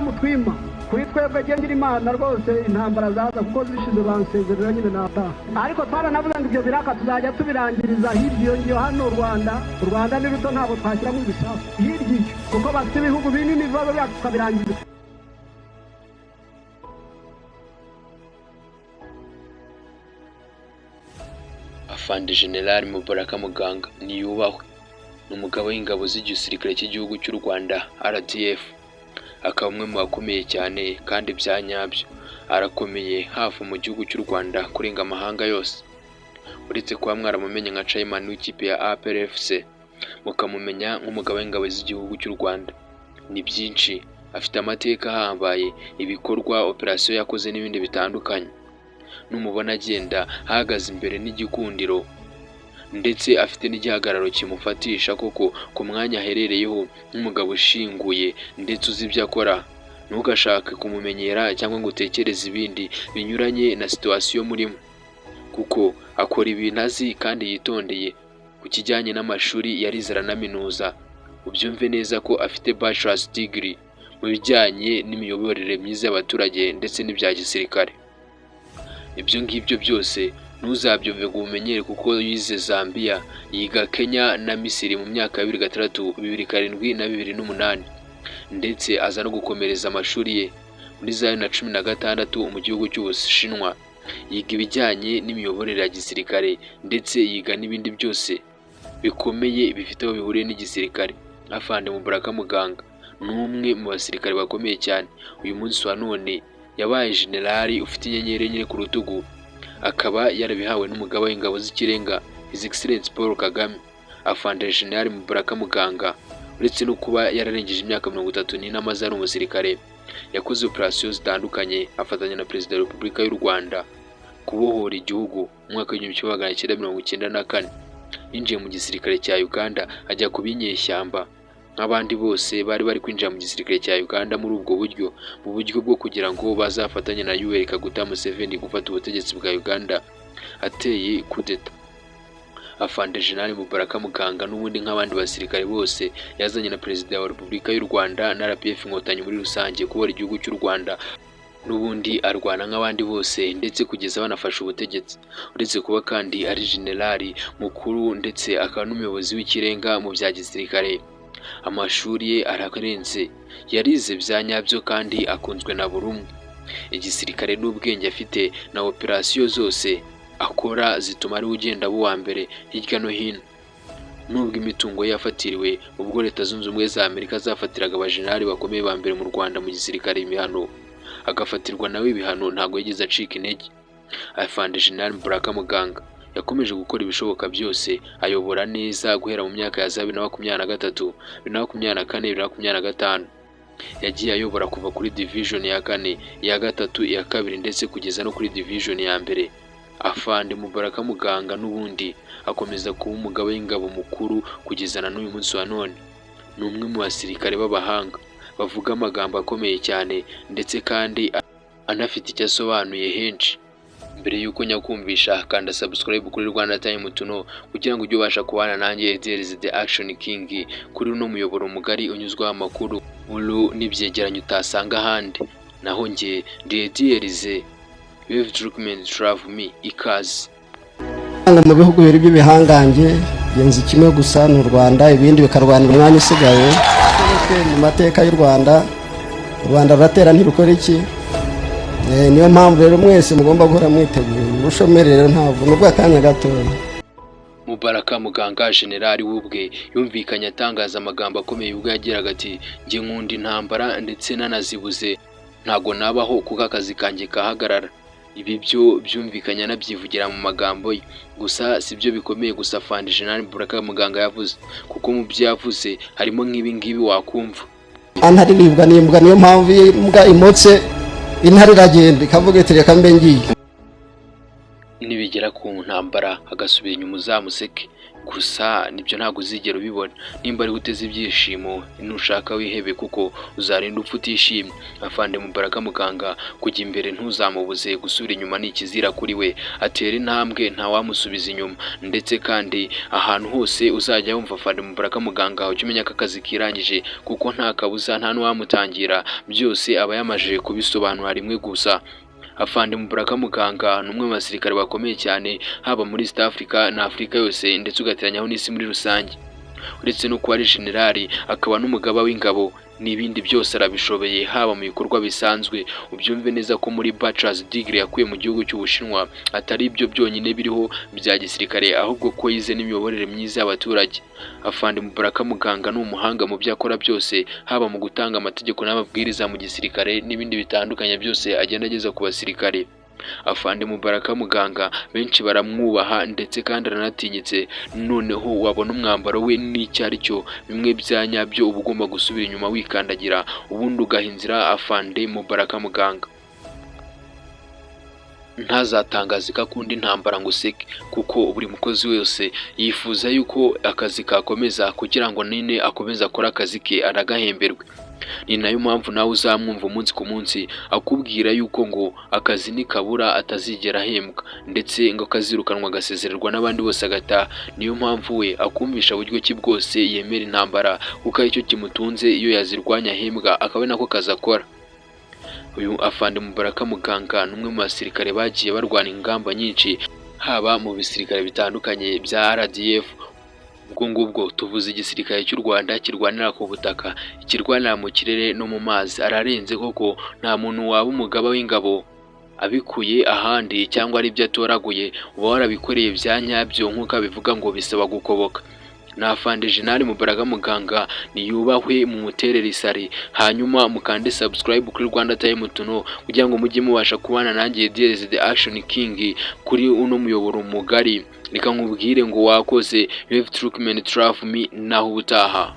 mutwima kuri twebwe gendera Imana rwose intambara zaza kuko zishize bansezerera nyine nataha ariko twaranavuze ngo ibyo biraka tuzajya tubirangiriza hirya iyo hano u Rwanda ni ruto ntabwo twashyiramo ibisasu hirya kuko bafite ibihugu binini bibazo byacu tukabirangiza. Afande General Mubaraka Muganga niyubahwe n'umugabo w'ingabo z'igisirikare cy'igihugu cy'u Rwanda RDF, akaba umwe mu bakomeye cyane kandi bya nyabyo. Arakomeye hafi mu gihugu cy'u Rwanda kurenga amahanga yose. Uretse kuba mwaramumenye nka chairman w'ikipe ya APR FC, mukamumenya nk'umugabo w'ingabo z'igihugu cy'u Rwanda. Ni byinshi, afite amateka ahambaye, ibikorwa, operasiyo yakoze n'ibindi bitandukanye. Numubona agenda ahagaze imbere n'igikundiro, ndetse afite n'igihagararo kimufatisha koko ku mwanya aherereyeho nk'umugabo ushinguye ndetse uzi ibyo akora. Ntugashake kumumenyera cyangwa ngo utekereze ibindi binyuranye na situasiyo murimo, kuko akora ibintu azi kandi yitondeye. Ku kijyanye n'amashuri yarize aranaminuza, ubyumve neza ko afite bachelor's degree mu bijyanye n'imiyoborere myiza y'abaturage ndetse n'ibya gisirikare. Ibyo ngibyo byose ntuzabyumve ngo umenyere kuko yize Zambia, yiga Kenya na Misiri mu myaka ya 2006, 2007 na 2008, ndetse aza no gukomereza amashuri ye muri za 2016 mu gihugu cy'Ubushinwa. Yiga ibijyanye n'imiyoborere ya gisirikare ndetse yiga n'ibindi byose bikomeye bifite aho bihuriye n'igisirikare. Afande Mubaraka Muganga ni umwe mu basirikare bakomeye cyane. Uyu munsi wa none yabaye generali ufite inyenyeri enye ku rutugu, akaba yarabihawe n'umugaba w'ingabo z'ikirenga His Excellency Paul Kagame. Afande General Mubaraka Muganga uretse no kuba yararengeje imyaka 34 amaze ari umusirikare, yakoze operasiyo zitandukanye afatanya na Perezida wa Repubulika y'u Rwanda kubohora igihugu mu mwaka w'1994. Yinjiye mu gisirikare cya Uganda ajya kubinyeshyamba nk'abandi bose bari kwinjira mu gisirikare cya Uganda muri ubwo buryo, mu buryo bwo kugira ngo bazafatanye na Yoweri Kaguta Museveni gufata ubutegetsi bwa Uganda ateye kudeta. Afande General Mubaraka Muganga n'ubundi nk'abandi basirikare bose yazanye na Perezida wa Repubulika y'u Rwanda na RPF Inkotanyi muri rusange kubera igihugu cy'u Rwanda. N'ubundi arwana nk'abandi bose ndetse kugeza banafasha ubutegetsi. Uretse kuba kandi ari generali mukuru ndetse akaba n'umuyobozi w'ikirenga mu bya gisirikare, amashuri ye ararenze, yarize bya nyabyo kandi akunzwe na buri umwe. Igisirikare n'ubwenge afite na operasiyo zose akora zituma ari ugenda buwa mbere hirya no hino. Nubwo imitungo ye yafatiriwe ubwo Leta Zunze Ubumwe za Amerika zafatiraga abajenerali bakomeye ba mbere mu Rwanda mu gisirikare imihano, agafatirwa nawe ibihano, ntago yigeze acika intege. Afande General Mubaraka Muganga yakomeje gukora ibishoboka byose, ayobora neza guhera mu myaka ya 2023, 2024, 2025. Yagiye ayobora kuva kuri division ya 4, ya 3, ya 2 ndetse kugeza no kuri division ya 1. Afande Mubaraka Muganga n'ubundi akomeza kuba umugabo w'ingabo mukuru kugeza na n'uyu munsi wa none. Ni umwe mu basirikare b'abahanga bavuga amagambo akomeye cyane ndetse kandi anafite icyo asobanuye henshi. Mbere yuko nyakumvisha kanda subscribe kuri Rwanda Time Tuno kugira ngo ujye ubasha kubana nanjye The Action King kuri uno muyoboro mugari unyuzwaho amakuru uru n'ibyegeranyo utasanga ahandi. Naho nge Dierize Wave Document Travel Me ikaze. Mu bihugu biri by'ibihangange yenze kimwe gusa n'u Rwanda, ibindi bikarwanira umwanya usigaye. Mu mateka y'u Rwanda, u Rwanda ruratera ntirukora iki? Niyo mpamvu rero mwese mugomba guhora mwiteguye. Ubushomeri rero ntabwo nubwo akanya gatoya. Mubaraka Muganga generali w'ubwe yumvikanye atangaza amagambo akomeye ubwo yagiraga ati nge nkunda intambara ndetse nanazibuze ntago nabaho kuko akazi kanjye kahagarara. Ibi byo byumvikanye anabyivugira mu magambo ye. Gusa sibyo bikomeye gusa Afande General Mubaraka Muganga yavuze, kuko mu byo yavuze harimo nk'ibi ngibi wakumva. Antariribwa n'imbwa, niyo mpamvu imbwa imotse intare iragenda ikavuga iti reka mbe ngiye. Nibigera ku ntambara agasubira inyuma uzamuseke, gusa nibyo ntabwo uzigera ubibona. Nimba ari guteza ibyishimo nushaka wihebe kuko uzarinda upfa utishimye. Afande Mubaraka Muganga kujya imbere ntuzamubuze, gusubira inyuma ni ikizira kuri we. Atera intambwe nta wamusubiza inyuma, ndetse kandi ahantu hose uzajya wumva Afande Mubaraka Muganga ujye umenya ko akazi kirangije, kuko nta kabuza nta n'uwamutangira, byose aba yamaze kubisobanura rimwe gusa. Afande Mubaraka Muganga ni umwe mu basirikare bakomeye cyane haba muri East Africa na Afurika yose, ndetse ugateranyaho n'isi muri rusange. Uretse no kuba ari generali akaba n'umugaba w'ingabo, n'ibindi byose arabishoboye haba mu bikorwa bisanzwe. Ubyumve neza ko muri bachelor's degree yakuye mu gihugu cy'Ubushinwa atari ibyo byonyine biriho bya gisirikare, ahubwo ko yize n'imiyoborere myiza y'abaturage. Afande Mubaraka Muganga ni umuhanga mu byo akora byose, haba mu gutanga amategeko n'amabwiriza mu gisirikare n'ibindi bitandukanye byose agenda ageza ku basirikare. Afande Mubaraka Muganga benshi baramwubaha ndetse kandi aranatinyitse. Noneho wabona umwambaro we n'icyo ari cyo, bimwe bya nyabyo uba ugomba gusubira inyuma wikandagira, ubundi ugahinzira Afande Mubaraka Muganga. Ntazatangaze ko akunda intambara ngo useke, kuko buri mukozi wese yifuza yuko akazi kakomeza kugira ngo nine akomeze akora akazi ke aragahemberwe. Ni nayo mpamvu nawe uzamwumva umunsi ku munsi akubwira yuko ngo akazi nikabura atazigera ahembwa, ndetse ngo akazirukanwa agasezererwa n'abandi bose agataha. Niyo mpamvu we akumvisha buryo ki bwose yemera intambara, kuko aricyo kimutunze, iyo yazirwanya ahembwa, akaba nako kazi akora. Uyu Afande Mubaraka Muganga ni umwe mu basirikare bagiye barwana ingamba nyinshi haba mu bisirikare bitandukanye bya RDF. Ubwo ngubwo tuvuze igisirikare cy'u Rwanda kirwanira ku butaka, ikirwanira mu kirere no mu mazi. Ararenze koko, nta muntu waba umugaba w'ingabo abikuye ahandi cyangwa ari byo atoraguye, uba warabikoreye bya nyabyo nk'uko abivuga ngo bisaba gukoboka. Na Afande General Mubaraka Muganga niyubahwe mu muterere isari. Hanyuma mukande subscribe kuri Rwanda Time Tuno kugira ngo mujye mubasha kubana nanjye DLZ The Action King kuri uno muyoboro mugari. Reka nkubwire ngo wakoze, you have truly meant to love me, naho ubutaha.